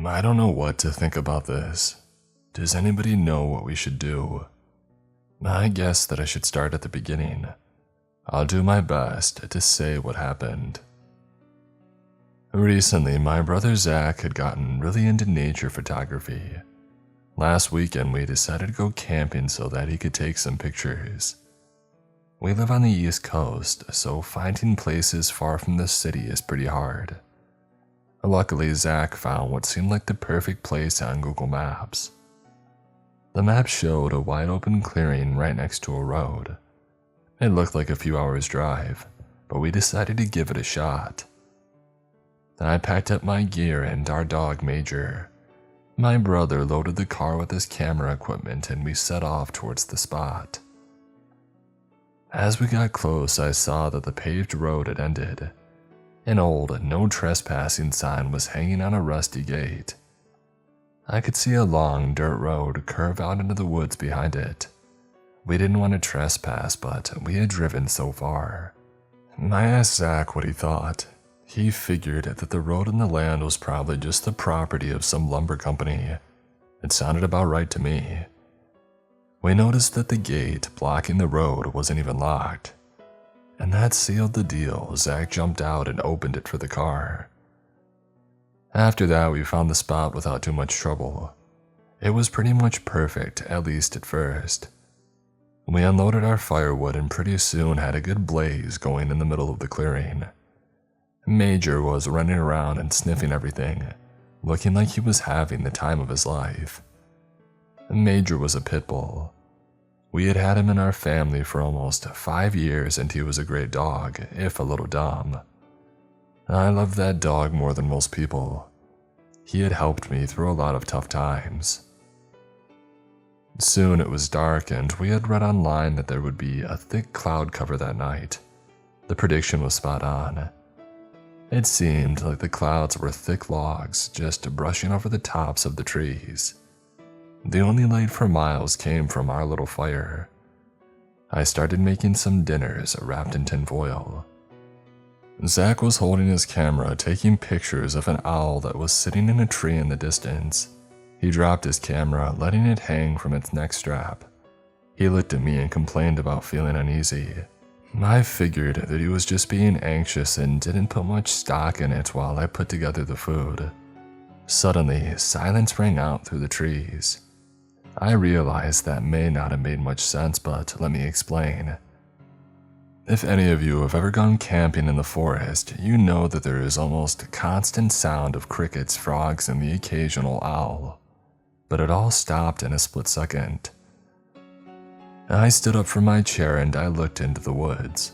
I don't know what to think about this. Does anybody know what we should do? I guess that I should start at the beginning. I'll do my best to say what happened. Recently, my brother Zach had gotten really into nature photography. Last weekend, we decided to go camping so that he could take some pictures. We live on the East Coast, so finding places far from the city is pretty hard. Luckily, Zach found what seemed like the perfect place on Google Maps. The map showed a wide open clearing right next to a road. It looked like a few hours' drive, but we decided to give it a shot. I packed up my gear and our dog Major. My brother loaded the car with his camera equipment and we set off towards the spot. As we got close, I saw that the paved road had ended. An old "no trespassing" sign was hanging on a rusty gate. I could see a long dirt road curve out into the woods behind it. We didn't want to trespass, but we had driven so far. I asked Zach what he thought. He figured that the road and the land was probably just the property of some lumber company. It sounded about right to me. We noticed that the gate blocking the road wasn't even locked. And that sealed the deal. Zach jumped out and opened it for the car. After that, we found the spot without too much trouble. It was pretty much perfect, at least at first. We unloaded our firewood and pretty soon had a good blaze going in the middle of the clearing. Major was running around and sniffing everything, looking like he was having the time of his life. Major was a pit bull. We had had him in our family for almost 5 years and he was a great dog, if a little dumb. I loved that dog more than most people. He had helped me through a lot of tough times. Soon it was dark and we had read online that there would be a thick cloud cover that night. The prediction was spot on. It seemed like the clouds were thick logs just brushing over the tops of the trees. The only light for miles came from our little fire. I started making some dinners wrapped in tinfoil. Zach was holding his camera, taking pictures of an owl that was sitting in a tree in the distance. He dropped his camera, letting it hang from its neck strap. He looked at me and complained about feeling uneasy. I figured that he was just being anxious and didn't put much stock in it while I put together the food. Suddenly, silence rang out through the trees. I realized that may not have made much sense, but let me explain. If any of you have ever gone camping in the forest, you know that there is almost a constant sound of crickets, frogs, and the occasional owl. But it all stopped in a split second. I stood up from my chair and I looked into the woods.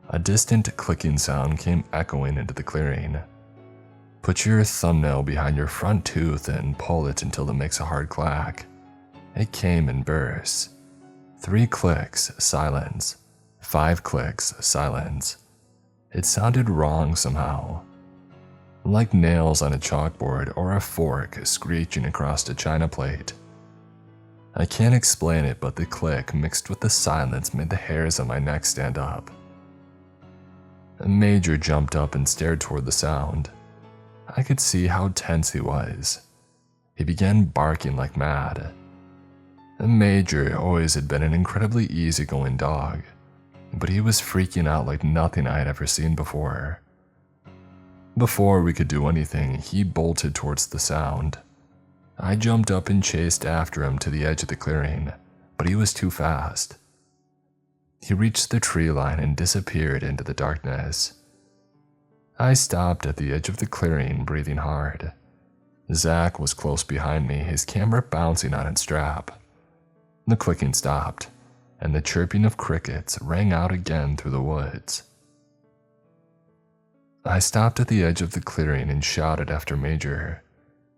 A distant clicking sound came echoing into the clearing. Put your thumbnail behind your front tooth and pull it until it makes a hard clack. It came in bursts. 3 clicks, silence. 5 clicks, silence. It sounded wrong somehow. Like nails on a chalkboard or a fork screeching across a china plate. I can't explain it, but the click mixed with the silence made the hairs on my neck stand up. Major jumped up and stared toward the sound. I could see how tense he was. He began barking like mad. Major always had been an incredibly easygoing dog, but he was freaking out like nothing I had ever seen before. Before we could do anything, he bolted towards the sound. I jumped up and chased after him to the edge of the clearing, but he was too fast. He reached the tree line and disappeared into the darkness. I stopped at the edge of the clearing, breathing hard. Zach was close behind me, his camera bouncing on its strap. The clicking stopped, and the chirping of crickets rang out again through the woods. I stopped at the edge of the clearing and shouted after Major.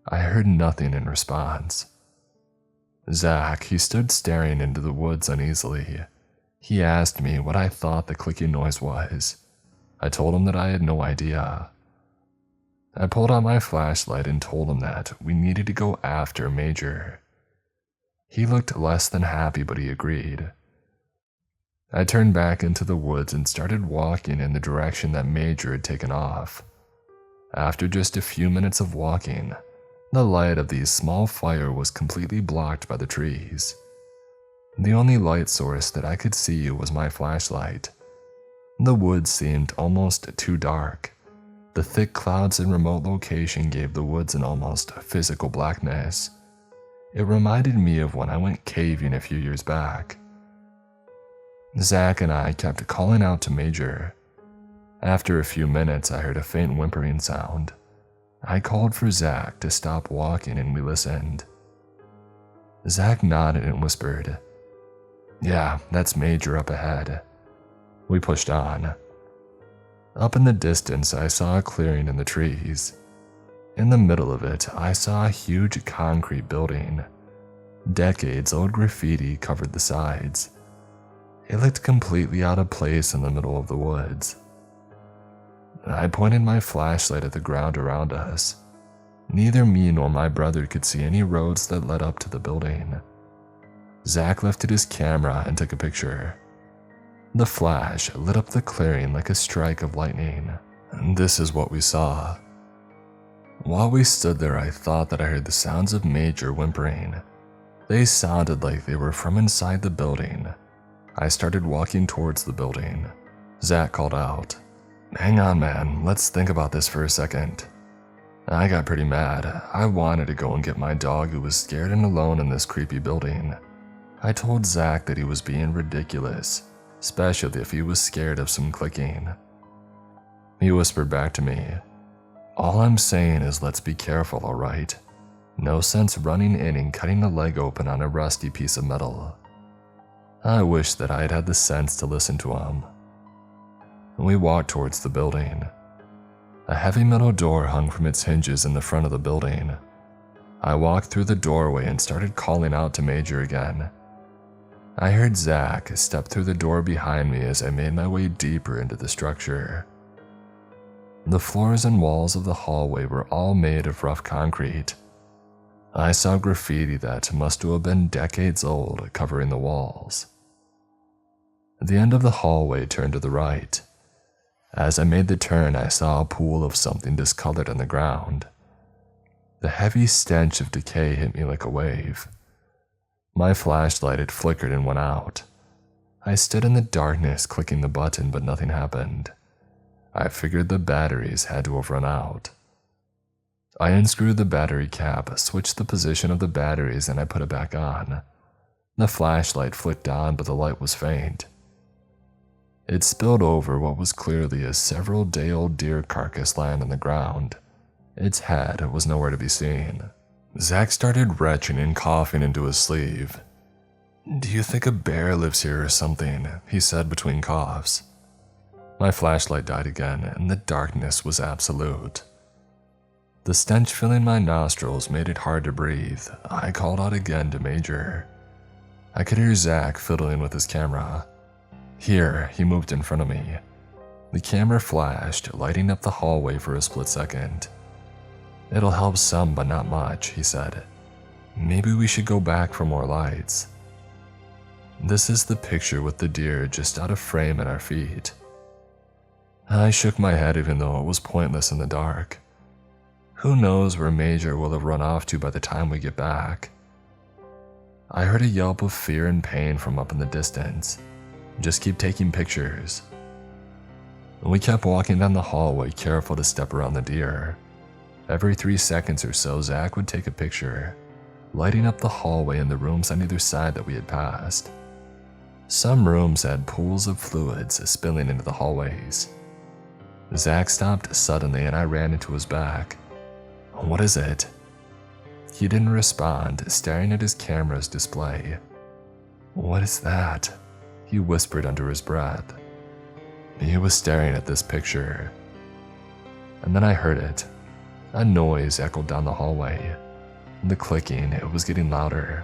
I heard nothing in response. Zach, he stood staring into the woods uneasily. He asked me what I thought the clicking noise was. I told him that I had no idea. I pulled out my flashlight and told him that we needed to go after Major. He looked less than happy, but he agreed. I turned back into the woods and started walking in the direction that Major had taken off. After just a few minutes of walking, The light of the small fire was completely blocked by the trees. The only light source that I could see was my flashlight. The woods seemed almost too dark. The thick clouds in remote location gave the woods an almost physical blackness. It reminded me of when I went caving a few years back. Zach and I kept calling out to Major. After a few minutes, I heard a faint whimpering sound. I called for Zach to stop walking and we listened. Zach nodded and whispered, "Yeah, that's Major up ahead." We pushed on. Up in the distance, I saw a clearing in the trees. In the middle of it, I saw a huge concrete building. Decades-old graffiti covered the sides. It looked completely out of place in the middle of the woods. I pointed my flashlight at the ground around us. Neither me nor my brother could see any roads that led up to the building. Zach lifted his camera and took a picture. The flash lit up the clearing like a strike of lightning. And this is what we saw. While we stood there, I thought that I heard the sounds of Major whimpering. They sounded like they were from inside the building. I started walking towards the building. Zach called out, "Hang on, man, let's think about this for a second." I got pretty mad. I wanted to go and get my dog who was scared and alone in this creepy building. I told Zach that he was being ridiculous, especially if he was scared of some clicking. He whispered back to me, "All I'm saying is let's be careful, alright? No sense running in and cutting a leg open on a rusty piece of metal." I wish that I had had the sense to listen to him. We walked towards the building. A heavy metal door hung from its hinges in the front of the building. I walked through the doorway and started calling out to Major again. I heard Zach step through the door behind me as I made my way deeper into the structure. The floors and walls of the hallway were all made of rough concrete. I saw graffiti that must have been decades old covering the walls. The end of the hallway turned to the right. As I made the turn, I saw a pool of something discolored on the ground. The heavy stench of decay hit me like a wave. My flashlight had flickered and went out. I stood in the darkness clicking the button, but nothing happened. I figured the batteries had to have run out. I unscrewed the battery cap, switched the position of the batteries, and I put it back on. The flashlight flicked on, but the light was faint. It spilled over what was clearly a several-day-old deer carcass lying on the ground. Its head was nowhere to be seen. Zach started retching and coughing into his sleeve. "Do you think a bear lives here or something?" he said between coughs. My flashlight died again, and the darkness was absolute. The stench filling my nostrils made it hard to breathe. I called out again to Major. I could hear Zach fiddling with his camera. Here, he moved in front of me. The camera flashed, lighting up the hallway for a split second. "It'll help some, but not much," he said. "Maybe we should go back for more lights." This is the picture with the deer just out of frame at our feet. I shook my head even though it was pointless in the dark. Who knows where Major will have run off to by the time we get back. I heard a yelp of fear and pain from up in the distance. "Just keep taking pictures." We kept walking down the hallway, careful to step around the deer. Every 3 seconds or so, Zach would take a picture, lighting up the hallway and the rooms on either side that we had passed. Some rooms had pools of fluids spilling into the hallways. Zach stopped suddenly and I ran into his back. "What is it?" He didn't respond, staring at his camera's display. "What is that?" he whispered under his breath. He was staring at this picture. And then I heard it. A noise echoed down the hallway. The clicking, it was getting louder.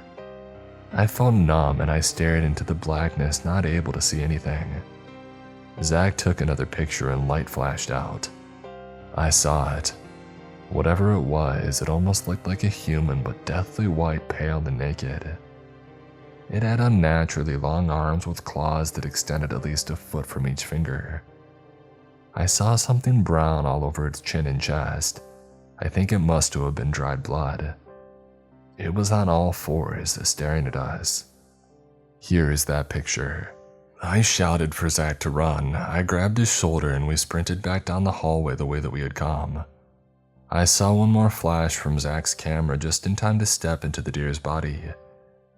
I felt numb and I stared into the blackness, not able to see anything. Zach took another picture and light flashed out. I saw it. Whatever it was, it almost looked like a human, but deathly white, pale and naked. It had unnaturally long arms with claws that extended at least a foot from each finger. I saw something brown all over its chin and chest. I think it must have been dried blood. It was on all fours, staring at us. Here is that picture. I shouted for Zach to run. I grabbed his shoulder and we sprinted back down the hallway the way that we had come. I saw one more flash from Zach's camera just in time to step into the deer's body.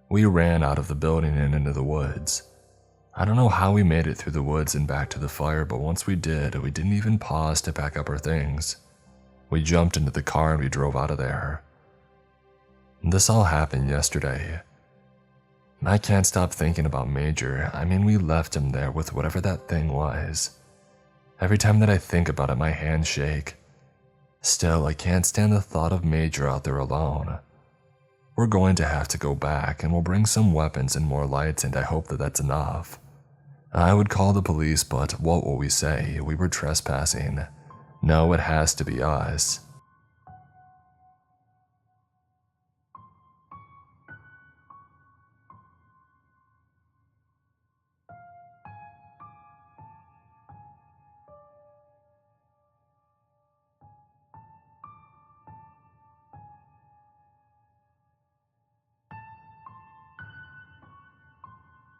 We ran out of the building and into the woods. I don't know how we made it through the woods and back to the fire, but once we did, we didn't even pause to pack up our things. We jumped into the car and we drove out of there. This all happened yesterday. I can't stop thinking about Major. I mean, we left him there with whatever that thing was. Every time that I think about it, my hands shake. Still, I can't stand the thought of Major out there alone. We're going to have to go back, and we'll bring some weapons and more lights, and I hope that that's enough. I would call the police, but what will we say? We were trespassing. No, it has to be us.